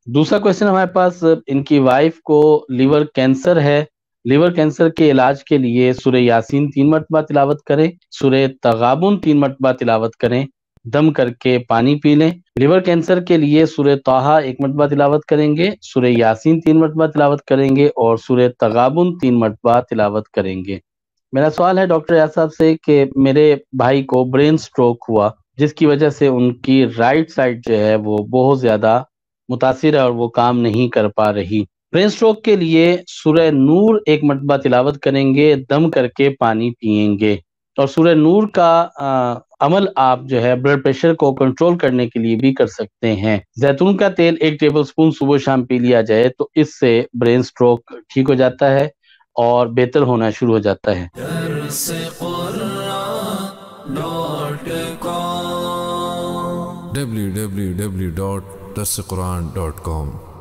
दूसरा क्वेश्चन हमारे पास, इनकी वाइफ को लिवर कैंसर है, लिवर कैंसर के इलाज के लिए सूरह यासीन 3 मरतबा तिलावत करें, सूरह तगाबुन 3 मरतबा तिलावत करें, दम करके पानी पी लें। लिवर कैंसर के लिए सूरह ताहा 1 मरतबा तिलावत करेंगे, सूरह यासीन 3 मरतबा तिलावत करेंगे और सूरह तगाबुन 3 मरतबा तिलावत करेंगे। मेरा सवाल है डॉक्टर याद साहब से कि मेरे भाई को ब्रेन स्ट्रोक हुआ, जिसकी वजह से उनकी राइट साइड जो है वो बहुत ज्यादा मुतासिर है और वो काम नहीं कर पा रही। ब्रेन स्ट्रोक के लिए सूरह नूर 1 मरतबा तिलावत करेंगे, दम करके पानी पिएंगे। और सूरह नूर का अमल आप जो है ब्लड प्रेशर को कंट्रोल करने के लिए भी कर सकते हैं। जैतून का तेल 1 टेबलस्पून सुबह शाम पी लिया जाए तो इससे ब्रेन स्ट्रोक ठीक हो जाता है और बेहतर होना शुरू हो जाता है। www.darsequran.com